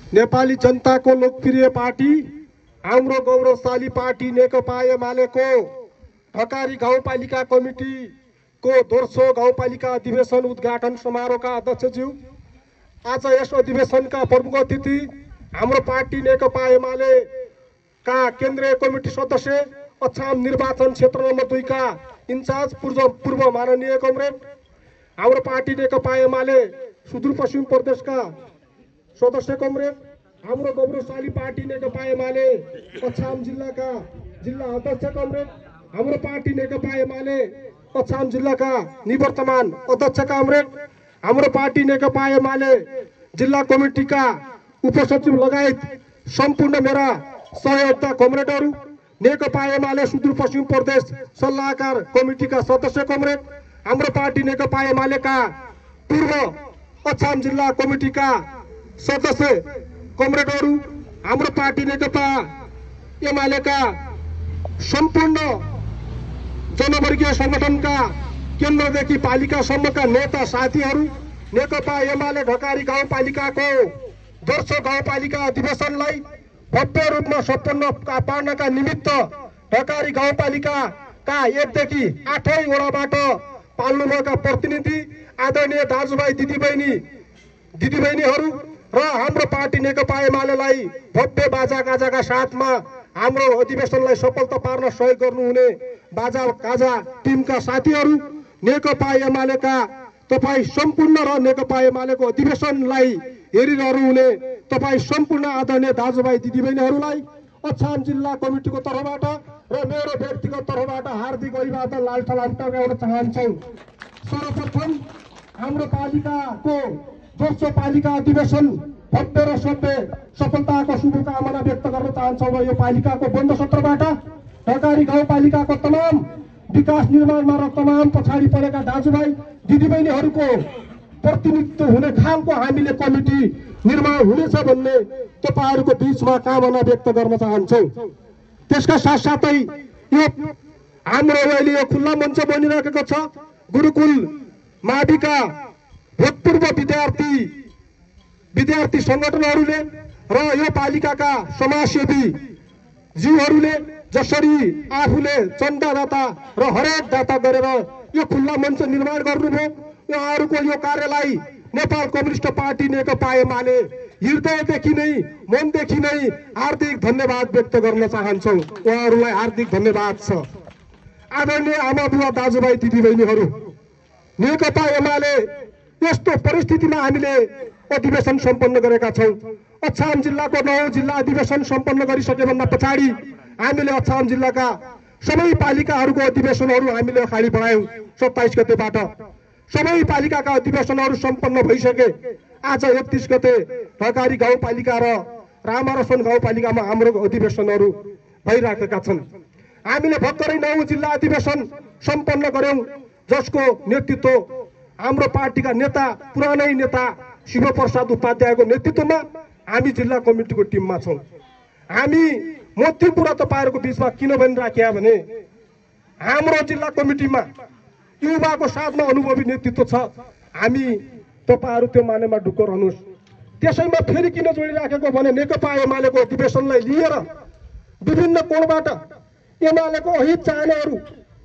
नेपाली जनताको लोकप्रिय पार्टी हाम्रो गौरवशाली पार्टी नेकपा एमालेको ढकारी गाउँपालिका कमिटीको दोस्रो गाउँपालिका अधिवेशन उद्घाटन समारोहका अध्यक्षज्यू, आज यस अधिवेशनका प्रमुख अतिथि हाम्रो पार्टी नेकपा एमालेका केन्द्रीय कमिटी सदस्य, अछाम निर्वाचन क्षेत्र नम्बर 2 का इन्चार्ज पूर्व माननीय कमरेड, हाम्रो पार्टी नेकपा एमाले सुदूरपश्चिम प्रदेशका सदस्य कमरेड, हाम्रो गौरवशाली पार्टी नेकपा एमाले अछाम जिल्लाका जिल्ला अध्यक्ष कमरेड, हाम्रो पार्टी नेकपा एमाले अछाम जिल्लाका निवर्तमान अध्यक्ष कमरेड, हाम्रो पार्टी नेकपा एमाले जिल्ला कमिटीका उपसचिव लगायत सम्पूर्ण मेरा सहयोगका कमरेडहरू, नेकपा एमाले सुदूरपश्चिम प्रदेश सल्लाहकार कमिटीका सदस्य कमरेड, हाम्रो पार्टी नेकपा एमालेका पूर्व अछाम जिल्ला कमिटीका सदस्य कमरेडहरू, हाम्रो पार्टी नेकपा एमालेका सम्पूर्ण जनवर्गीय संगठनका केन्द्रदेखि पालिकासम्मका नेता साथीहरू, नेकपा एमाले ढकारी गाउँपालिकाको दोस्रो गाउँपालिका अधिवेशनलाई भव्य रूपमा सम्पन्न पार्नका निमित्त ढकारी गाउँपालिकाका 1 देखि 8 वडाबाट पाल्नुभएका प्रतिनिधि, आदरणीय दाजुभाइ दिदीबहिनीहरू र हाम्रो पार्टी नेकपा एमालेलाई भव्य बाजा गाजाका साथमा हाम्रो अधिवेशनलाई सफलता पार्न सहयोग गर्नुहुने बाजा गाजा टिमका साथीहरू, नेकपा एमालेका तपाईँ सम्पूर्ण र नेकपा एमालेको अधिवेशनलाई हेरिरहनु हुने तपाईँ सम्पूर्ण आदरणीय दाजुभाइ दिदीबहिनीहरूलाई अछाम जिल्ला कमिटीको तर्फबाट र मेरो व्यक्तिगत तर्फबाट हार्दिक अभिवादन लाल सलाम टर्काउन चाहन्छौँ। सर्वप्रथम हाम्रो पालिकाको दोस्रो पालिका अधिवेशन भव्य र सभ्य सफलताको शुभकामना व्यक्त गर्न चाहन्छौँ र यो पालिकाको बन्द सत्रबाट ढकारी गाउँपालिकाको तमाम विकास निर्माणमा र तमाम पछाडि परेका दाजुभाइ दिदीबहिनीहरूको प्रतिनिधित्व हुने खालको हामीले कमिटी निर्माण हुनेछ भन्ने तपाईहरूको बीचमा कामना व्यक्त गर्न चाहन्छौँ। त्यसका साथसाथै यो हाम्रो अहिले यो खुल्ला मञ्च बनिरहेको छ। गुरुकुल माविका भूतपूर्व विद्यार्थी संगठनहरूले र यो पालिकाका समाजसेवी जीवहरूले जसरी आफूले चन्दादाता र हरेक दाता गरेर यो खुल्ला मञ्च निर्माण गर्नुभयो, उहाँहरूको यो कार्यलाई नेपाल कम्युनिस्ट पार्टी नेकपा एमाले हृदयदेखि नै मनदेखि नै हार्दिक धन्यवाद व्यक्त गर्न चाहन्छौँ। उहाँहरूलाई हार्दिक धन्यवाद छ। आदरणीय आमा बुवा दाजुभाइ दिदीबहिनीहरू, नेकपा एमाले यस्तो परिस्थितिमा हामीले अधिवेशन सम्पन्न गरेका छौँ। अछाम जिल्लाको 9 जिल्ला अधिवेशन सम्पन्न गरिसकेभन्दा पछाडि हामीले अछाम जिल्लाका सबै पालिकाहरूको अधिवेशनहरू हामीले अगाडि बढायौँ। 27 गतेबाट सबै पालिकाका अधिवेशनहरू सम्पन्न भइसके। आज 31 गते ढकारी गाउँपालिका र रामारसन गाउँपालिकामा हाम्रो अधिवेशनहरू भइरहेका छन्। हामीले भर्खरै 9 जिल्ला अधिवेशन सम्पन्न गर्यौं, जसको नेतृत्व हाम्रो पार्टीका नेता पुरानै नेता शिवप्रसाद उपाध्यायको नेतृत्वमा हामी जिल्ला कमिटीको टिममा छौँ। हामी मोती कुरा तपाईहरुको बीचमा किन भनिराखेका भने हाम्रो जिल्ला कमिटीमा युवाको साथमा अनुभवी नेतृत्व छ। हामी तपाईहरु त्यो मानेमा ढुक्क रहनुस्। त्यसैमा फेरि किन जोडिराखेको भने नेकपा एमालेको अधिवेशनलाई लिएर विभिन्न कोणबाट एमालेको अहित चाहनेहरू,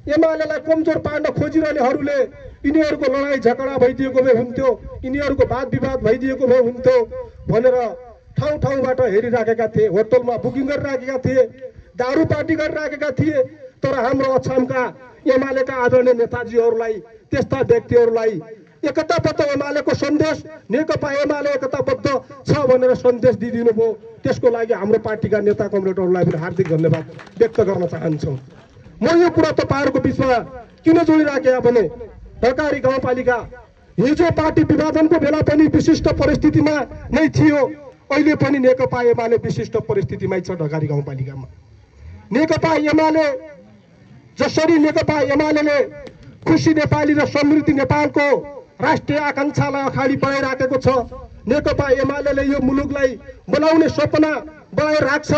एमालेलाई कमजोर पार्न खोजिरहेनेहरूले यिनीहरूको लडाई झगडा भइदिएको भए हुन्थ्यो, यिनीहरूको वाद विवाद भइदिएको भए हुन्थ्यो भनेर ठाउँ ठाउँबाट हेरिराखेका थिए, होटलमा बुकिङ गरिराखेका थिए, दारू पार्टी गरिराखेका थिए। तर हाम्रो अछामका एमालेका आदरणीय नेताजीहरूलाई, त्यस्ता व्यक्तिहरूलाई एकताबद्ध एमालेको सन्देश, नेकपा एमाले एकताबद्ध छ भनेर सन्देश दिइदिनु भयो। त्यसको लागि हाम्रो पार्टीका नेता कमरेडहरूलाई पनि हार्दिक धन्यवाद व्यक्त गर्न चाहन्छौँ। म यो कुरा तपाईहरुको बीचमा किन जोडिराखेका भने ढकारी गाउँपालिका हिजो पार्टी विभाजनको बेला पनि विशिष्ट परिस्थितिमा नै थियो, अहिले पनि नेकपा एमाले विशिष्ट परिस्थितिमै छ। ढकारी गाउँपालिकामा नेकपा एमाले जसरी नेकपा एमालेले खुशी नेपाली र समृद्धि नेपालको राष्ट्रिय आकांक्षालाई अगाडि बढाइराखेको छ, नेकपा एमालेले यो मुलुकलाई बनाउने सपना बनाइराख्छ।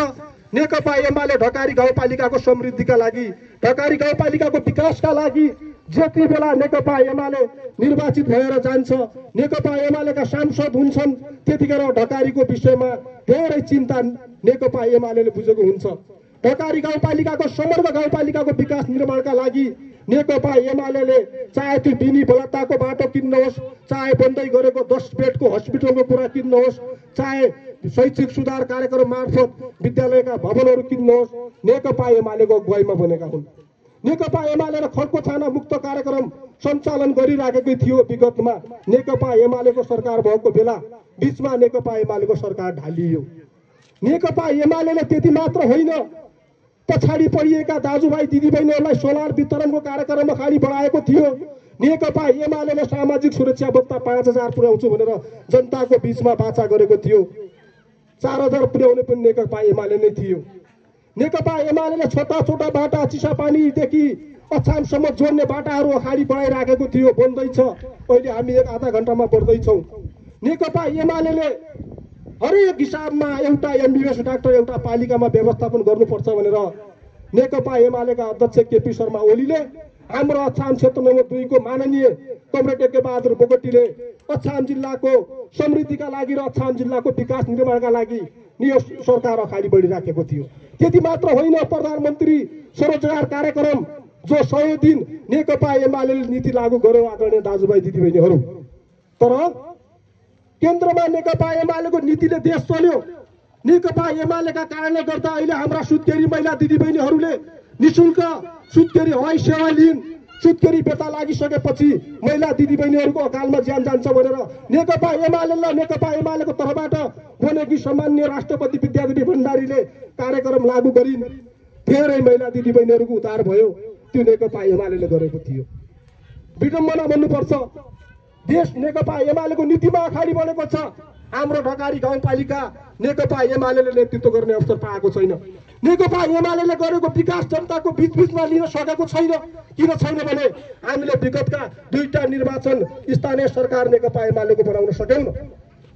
नेकपा एमाले ढकारी गाउँपालिकाको समृद्धिका लागि, ढकारी गाउँपालिकाको विकासका लागि जति बेला नेकपा एमाले निर्वाचित भएर जान्छ, नेकपा एमालेका सांसद हुन्छन्, त्यतिखेर ढकारीको विषयमा धेरै चिन्ता नेकपा एमाले बुझेको हुन्छ। ढकारी गाउँपालिकाको समग्र गाउँपालिकाको विकास निर्माणका लागि नेकपा एमाले चाहे त्यो बिनी बलत्ताको बाटो किन्नुहोस्, चाहे बन्दै गरेको 10 बेडको हस्पिटलको कुरा किन्नुहोस्, चाहे शैक्षिक सुधार कार्यक्रम मार्फत विद्यालयका भवनहरू किन्नुहोस्, नेकपा एमालेको अगुवाईमा बनेका हुन्। नेकपा एमाले खड्को छाना मुक्त कार्यक्रम सञ्चालन गरिराखेकै थियो। विगतमा नेकपा एमालेको सरकार भएको बेला बीचमा नेकपा एमालेको सरकार ढालियो। नेकपा एमाले त्यति मात्र होइन, पछाडि परिएका दाजुभाइ दिदीबहिनीहरूलाई सोलर वितरणको कार्यक्रम अगाडि बढाएको थियो। नेकपा एमाले सामाजिक सुरक्षा भत्ता 5000 पुर्याउँछु भनेर जनताको बीचमा वाचा गरेको थियो। 4000 पुर्याउने पनि नेकपा एमाले नै थियो। नेकपा एमाले छोटा छोटा बाटा चिसापानीदेखि अछामसम्म जोड्ने बाटाहरू अगाडि बढाइराखेको थियो, बन्दैछ। अहिले हामी 1-आधा घण्टामा बढ्दैछौँ। नेकपा एमाले हरेक हिसाबमा एउटा एमबीबीएस डाक्टर एउटा पालिकामा व्यवस्थापन गर्नुपर्छ भनेर नेकपा एमालेका अध्यक्ष केपी शर्मा ओलीले हाम्रो अछाम क्षेत्र नम्बर 2 को माननीय कमरेड टेके बहादुर बोगटीले अछाम जिल्लाको समृद्धिका लागि र अछाम जिल्लाको विकास निर्माणका लागि यो सरकार अगाडि बढिराखेको थियो। त्यति मात्र होइन, प्रधानमन्त्री स्वरोजगार कार्यक्रम जो 100 दिन नेकपा एमाले नीति लागू गर्यो आदरणीय दाजुभाइ दिदीबहिनीहरू। तर केन्द्रमा नेकपा एमालेको नीतिले देश चल्यो। नेकपा एमालेका कारणले गर्दा अहिले हाम्रा सुत्केरी महिला दिदीबहिनीहरूले निशुल्क सुत्केरी हवाई सेवा लिइन्। सुत्केरी बेता लागिसकेपछि महिला दिदीबहिनीहरूको अकालमा ज्यान जान्छ भनेर नेकपा एमाले र नेकपा एमालेको तर्फबाट बनेकी सम्माननीय राष्ट्रपति विद्यादेवी भण्डारीले कार्यक्रम लागू गरिन्। धेरै महिला दिदीबहिनीहरूको उद्धार भयो। त्यो नेकपा एमाले गरेको थियो। विडम्बना भन्नुपर्छ, देश नेकपा एमालेको नीतिमा अगाडि बढेको छ। हाम्रो ढकारी गाउँपालिका नेकपा एमाले नेतृत्व गर्ने अवसर पाएको छैन। नेकपा एमाले गरेको विकास जनताको बीचमा लिन सकेको छैन। किन छैन भने हामीले विगतका 2टा निर्वाचन स्थानीय सरकार नेकपा एमालेको बनाउन सक्यौन।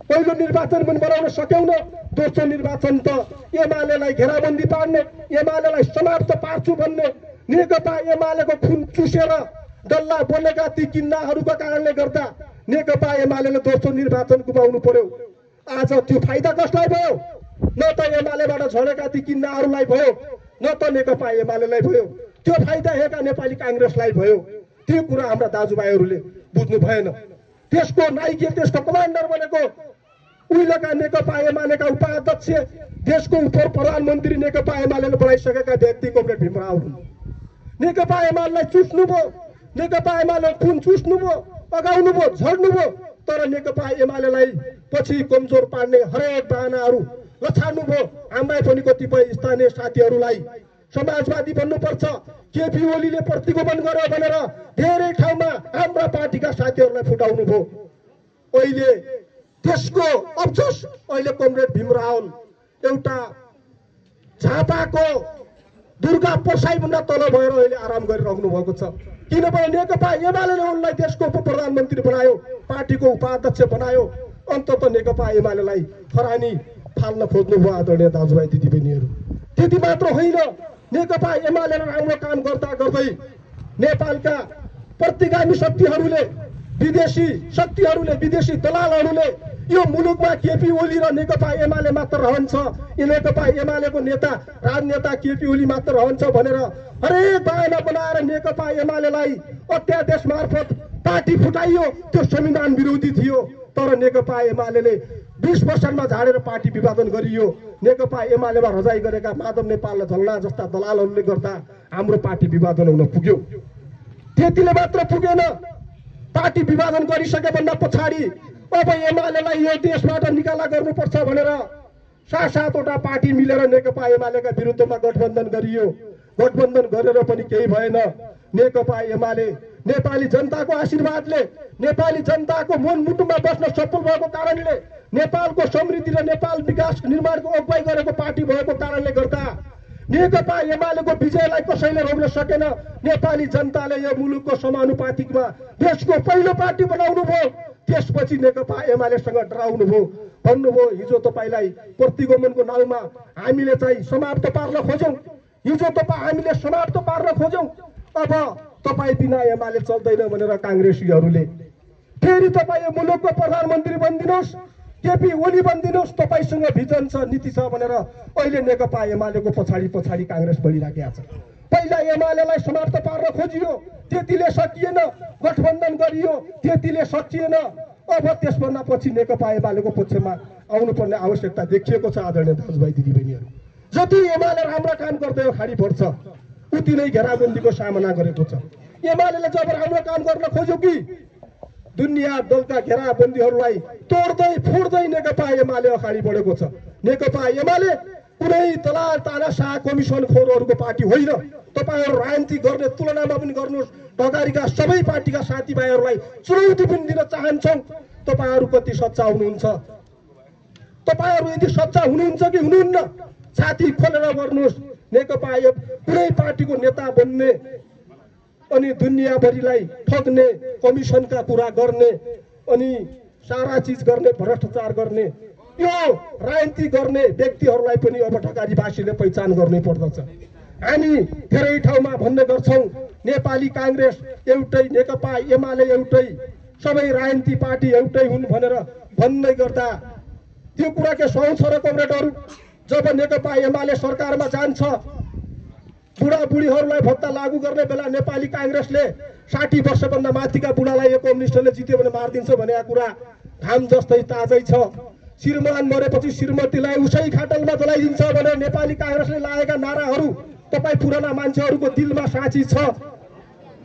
पहिलो निर्वाचन पनि बनाउन सक्यौन। दोस्रो निर्वाचन त एमालेलाई घेराबन्दी पार्ने, एमालेलाई समाप्त पार्छु भन्ने, नेकपा एमालेको खुन चुसेर डल्ला बनेका ती किन्नाहरूका कारणले गर्दा नेकपा एमाले दोस्रो निर्वाचन गुमाउनु पर्यो। आज त्यो फाइदा कसलाई भयो? न त एमालेबाट झरेका ती किन्नाहरूलाई भयो, न त नेकपा एमालेलाई भयो। त्यो फाइदा हेका नेपाली कांग्रेसलाई भयो। त्यो कुरा हाम्रा दाजुभाइहरूले बुझ्नु भएन। त्यसको नायक, त्यसको कमान्डर बनेको उहिलेका नेकपा एमालेका उपाध्यक्ष, देशको उप प्रधानमन्त्री नेकपा एमाले बनाइसकेका व्यक्ति कमरेड भीमराव हुन्। नेकपा एमालेलाई चुस्नुभयो, नेकपा एमाले खुन चुस्नुभयो, अगाउनुभयो, झर्नुभयो। तर नेकपा एमालेलाई पछि कमजोर पार्ने हरेक बहानाहरू लछाड्नुभयो। हामीलाई पनि कतिपय स्थानीय साथीहरूलाई समाजवादी बन्नुपर्छ, केपी ओलीले प्रतिगमन गर्यो भनेर धेरै ठाउँमा हाम्रा पार्टीका साथीहरूलाई फुटाउनु भयो। अहिले त्यसको अफसोस अहिले कमरेड भीमराव एउटा झापाको दुर्गा प्रसाईभन्दा तल भएर अहिले आराम गरिरहनु भएको छ। किनभने नेकपा एमाले उनलाई देशको उप प्रधानमन्त्री बनायो, पार्टीको उपाध्यक्ष बनायो। अन्ततः नेकपा एमालेलाई खरानी फाल्न खोज्नुभयो आदरणीय दाजुभाइ दिदीबहिनीहरू। त्यति मात्र होइन, नेकपा एमाले राम्रो काम गर्दा गर्दै नेपालका प्रतिगामी शक्तिहरूले, विदेशी शक्तिहरूले, विदेशी दलालहरूले यो मुलुकमा केपी ओली र नेकपा एमाले मात्र रहन्छ, नेकपा एमालेको नेता राजनेता केपी ओली मात्र रहन्छ भनेर हरेक बहाना बनाएर नेकपा एमालेलाई अध्यादेश मार्फत पार्टी फुटाइयो। त्यो संविधान विरोधी थियो। तर नेकपा एमाले 20% झाडेर पार्टी विभाजन गरियो। नेकपा एमालेमा रजाई गरेका माधव नेपाल र झल्ला जस्ता दलालहरूले गर्दा हाम्रो पार्टी विभाजन हुन पुग्यो। त्यतिले मात्र पुगेन, पार्टी विभाजन गरिसके भन्दा पछाडि अब एमालेलाई यो देशबाट निकाला गर्नुपर्छ भनेर 7-7वटा पार्टी मिलेर नेकपा एमालेका विरुद्धमा गठबन्धन गरियो। गठबन्धन गरेर पनि केही भएन। नेकपा एमाले नेपाली जनताको आशीर्वादले, नेपाली जनताको मनमुटुमा बस्न सफल भएको कारणले, नेपालको समृद्धि र नेपाल विकास निर्माणको अगुवाई गरेको पार्टी भएको कारणले गर्दा नेकपा एमालेको विजयलाई कसैले रोक्न सकेन। नेपाली जनताले यो मुलुकको समानुपातिकमा देशको पहिलो पार्टी बनाउनु भयो। त्यसपछि नेकपा एमालेसँग डराउनु भयो, भन्नुभयो हिजो तपाईलाई प्रतिगमनको नाउँमा हामीले चाहिँ समाप्त पार्न खोज्यौं, हिजो तपाईँ हामीले समाप्त पार्न खोज्यौं, अब तपाईँ बिना एमाले चल्दैन भनेर काङ्ग्रेसीहरूले। फेरि तपाईँ मुलुकको प्रधानमन्त्री बनिदिनुहोस्, केपी ओली बनिदिनुहोस्, तपाईँसँग भिजन छ, नीति छ भनेर अहिले नेकपा एमालेको पछाडि पछाडि काङ्ग्रेस बढिराखेको छ। पहिला एमालेलाई समाप्त पार्न खोजियो, त्यतिले सकिएन, गठबन्धन गरियो, त्यतिले सकिएन। अब त्यसभन्दा पछि नेकपा एमालेको पक्षमा आउनुपर्ने आवश्यकता देखिएको छ। आदरणीय दाजुभाइ दिदीबहिनीहरू, जति एमाले राम्रो काम गर्दै अगाडि बढ्छ उति नै घेराबन्दीको सामना गरेको छ। एमाले जब राम्रो काम गर्न खोज्यो कि दुनियाँ दलका घेराबन्दीहरूलाई तोड्दै फोड्दै नेकपा एमाले अगाडि बढेको छ। नेकपा एमाले कुनै दलाल तानाशाह कमिसन खोरहरूको पार्टी होइन। तपाईँहरू राजनीति गर्ने तुलनामा पनि गर्नुहोस्, ढकारीका सबै पार्टीका साथीभाइहरूलाई चुनौती पनि दिन चाहन्छौँ। तपाईँहरू कति सच्चा हुनुहुन्छ? तपाईँहरू यदि सच्चा हुनुहुन्छ कि हुनुहुन्न, छाती खोलेर गर्नुहोस्। नेकपा कुनै पार्टीको नेता बन्ने अनि दुनियाँभरिलाई ठग्ने, कमिसनका कुरा गर्ने अनि सारा चिज गर्ने, भ्रष्टाचार गर्ने यो राजनीति गर्ने व्यक्तिहरूलाई पनि अब ढकारीवासीले पहिचान गर्नै पर्दछ। हामी धेरै ठाउँमा भन्ने गर्छौँ नेपाली काङ्ग्रेस एउटै, नेकपा एमाले एउटै, सबै राजनीति पार्टी एउटै हुन् भनेर भन्दै गर्दा त्यो कुरा के सुहाउँछ र कमरेडहरू? जब नेकपा एमाले सरकारमा जान्छ, बुढाबुढीहरूलाई भत्ता लागू गर्ने बेला नेपाली काङ्ग्रेसले 60 वर्षभन्दा माथिका बुढालाई एक कम्युनिस्टले जित्यो भने मारिदिन्छ भनेको कुरा घाम जस्तै ताजै छ। श्रीमान मरेपछि श्रीमतीलाई उसै खाटलमा जलाइदिन्छ भने नेपाली काङ्ग्रेसले लागेका नाराहरू तपाईँ पुराना मान्छेहरूको दिलमा साँची छ।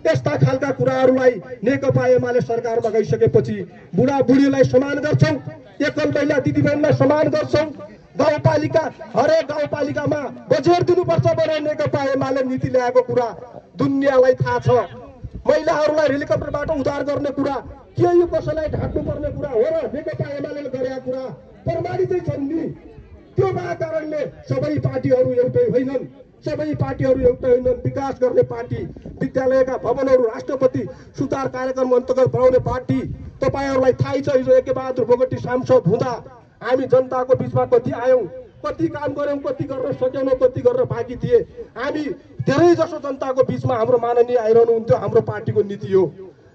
यस्ता खालका कुराहरूलाई नेकपा एमाले सरकारमा गइसकेपछि बुढाबुढीलाई समान गर्छौँ, एकल महिला दिदीबहिनीलाई समान गर्छौँ। गाउँपालिका हरेक गाउँपालिकामा बजेट दिनुपर्छ भनेर नेकपा एमाले नीति ल्याएको कुरा दुनियाँलाई थाहा छ। महिलाहरूलाई हेलिकप्टरबाट उद्धार गर्ने कुरा के यो कसैलाई ढाक्नुपर्ने कुरा हो र? नेकपा एमाले गरेका कुरा प्रमाणितै छन् नि। त्यो भएका कारणले सबै पार्टीहरू एउटै होइनन्, सबै पार्टीहरू एउटै होइनन्। विकास गर्ने पार्टी, विद्यालयका भवनहरू राष्ट्रपति सुधार कार्यक्रम अन्तर्गत बनाउने पार्टी। तपाईँहरूलाई थाहै छ, हिजो एके बहादुर बोगटी सांसद हुँदा हामी जनताको बिचमा कति आयौँ, कति काम गऱ्यौँ, कति गर्न सकेनौँ, कति गर्न बाँकी थिए। हामी धेरै जसो जनताको बिचमा हाम्रो माननीय आइरहनुहुन्थ्यो, हाम्रो पार्टीको नीति हो।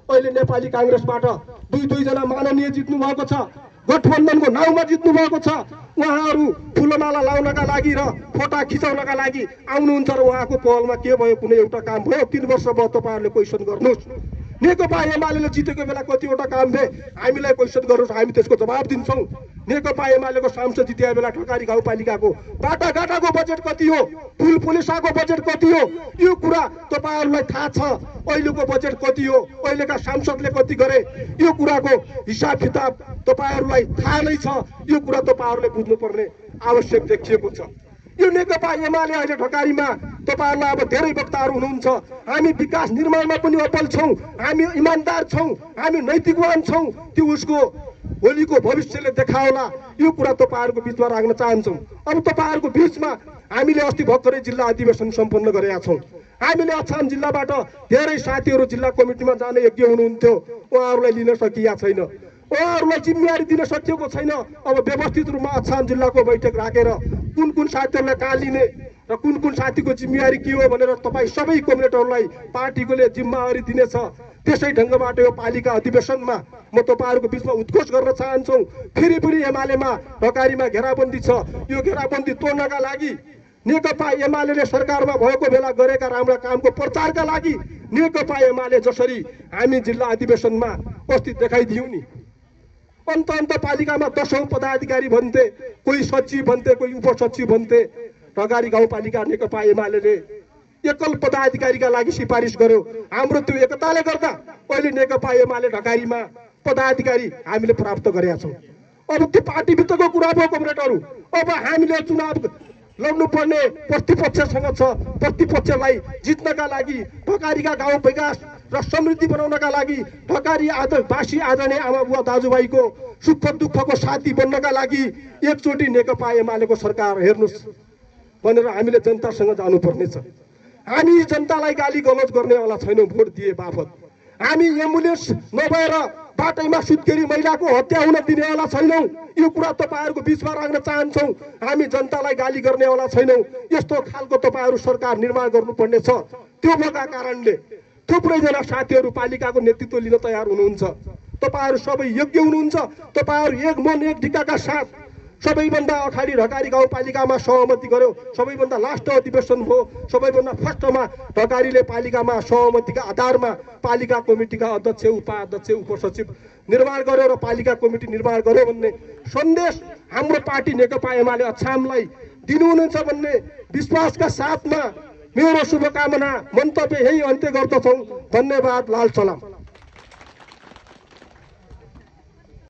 अहिले नेपाली काङ्ग्रेसबाट दुईजना माननीय जित्नु भएको छ, गठबन्धनको नाउँमा जित्नु भएको छ। उहाँहरू फुलमाला लाउनका लागि र फोटा खिचाउनका लागि आउनुहुन्छ र उहाँको पहलमा के भयो? कुनै एउटा काम भयो? 3 वर्ष भयो। तपाईँहरूले क्वेसन गर्नुहोस्, नेकपा एमाले जितेको बेला कतिवटा काम भए? हामीलाई क्वेसन गर्नुहोस्, हामी त्यसको जवाब दिन्छौँ। नेकपा एमालेको सांसद जितेको बेला ढकारी गाउँपालिकाको बाटाघाटाको बजेट कति हो? पुल पुलिसाको बजेट कति हो? यो कुरा तपाईँहरूलाई थाहा छ। अहिलेको बजेट कति हो? अहिलेका सांसदले कति गरे? यो कुराको हिसाब किताब तपाईँहरूलाई थाहा नै छ। यो कुरा तपाईँहरूले बुझ्नुपर्ने आवश्यक देखिएको छ। यो नेकपा एमाले अहिले ढकारीमा तपाईँहरूलाई अब धेरै वक्ताहरू हुनुहुन्छ। हामी विकास निर्माणमा पनि अब्बल छौँ, हामी इमान्दार छौँ, हामी नैतिकवान छौँ। त्यो उसको भोलिको भविष्यले देखाओला। यो कुरा तपाईँहरूको बिचमा राख्न चाहन्छौँ। अब तपाईँहरूको बिचमा हामीले अस्ति भर्खरै जिल्ला अधिवेशन सम्पन्न गरेका छौँ। हामीले अछाम जिल्लाबाट धेरै साथीहरू जिल्ला कमिटीमा जाने योग्य हुनुहुन्थ्यो, उहाँहरूलाई लिन सकिया छैन, उहाँहरूलाई जिम्मेवारी दिन सकिएको छैन। अब व्यवस्थित रूपमा अछाम जिल्लाको बैठक राखेर कुन कुन साथीहरूलाई कहाँ लिने र कुन कुन साथीको जिम्मेवारी के हो भनेर तपाईँ सबै कमिटीहरूलाई पार्टीकोले जिम्मेवारी दिनेछ। त्यसै ढङ्गबाट यो पालिका अधिवेशनमा म तपाईँहरूको बिचमा उद्घोष गर्न चाहन्छौँ। फेरि पनि एमालेमा ढकारीमा घेराबन्दी छ। यो घेराबन्दी तोड्नका लागि नेकपा एमाले सरकारमा भएको बेला गरेका राम्रा कामको प्रचारका लागि नेकपा एमाले जसरी हामी जिल्ला अधिवेशनमा अस्ति देखाइदियौँ नि, अन्त पालिकामा 10औं पदाधिकारी भन्थे, कोही सचिव भन्थे, कोही उपसचिव भन्थे। ढकारी गाउँपालिका नेकपा एमाले एकल पदाधिकारीका लागि सिफारिस गर्यो। हाम्रो त्यो एकताले गर्दा अहिले नेकपा एमाले ढकारीमा पदाधिकारी हामीले प्राप्त गरेका छौँ। अब त्यो पार्टीभित्रको कुरा भयो कमरेडहरू। अब हामीले चुनाव लड्नुपर्ने प्रतिपक्षसँग छ। प्रतिपक्षलाई जित्नका लागि ढकारीका गाउँ विकास र समृद्धि बनाउनका लागि ढकारी वासी आदरणीय आमा बुवा दाजुभाइको सुख दुःखको साथी बन्नका लागि एकचोटि नेकपा एमालेको सरकार हेर्नुहोस् भनेर हामीले जनतासँग जानुपर्नेछ। हामी जनतालाई गाली गलौज गर्नेवाला छैनौँ भोट दिए बापत। हामी एम्बुलेन्स नभएर बाटैमा सुत्केरी महिलाको हत्या हुन दिनेवाला छैनौँ। यो कुरा तपाईँहरूको बिचमा राख्न चाहन्छौँ। हामी जनतालाई गाली गर्नेवाला छैनौँ। यस्तो खालको तपाईँहरू सरकार निर्माण गर्नुपर्ने छ। त्यो भएका कारणले थुप्रैजना साथीहरू पालिकाको नेतृत्व लिन तयार हुनुहुन्छ। तपाईहरु सबै योग्य हुनुहुन्छ। तपाईहरु एक मन एक ढिकाका साथ सबैभन्दा अगाडि ढकारी गाउँपालिकामा सहमति गर्यो। सबैभन्दा लास्ट अधिवेशन भयो। सबैभन्दा फर्स्टमा ढकारीले पालिकामा सहमतिका आधारमा पालिका कमिटीका अध्यक्ष उपाध्यक्ष उपसचिव निर्माण गर्यो र पालिका कमिटी निर्माण गर्यो भन्ने सन्देश हाम्रो पार्टी नेकपा एमाले अछामलाई दिनुहुनेछ भन्ने विश्वासका साथमा मेरो शुभकामना मन्तव्य यही अन्त्य गर्दछौँ। धन्यवाद। लाल सलाम।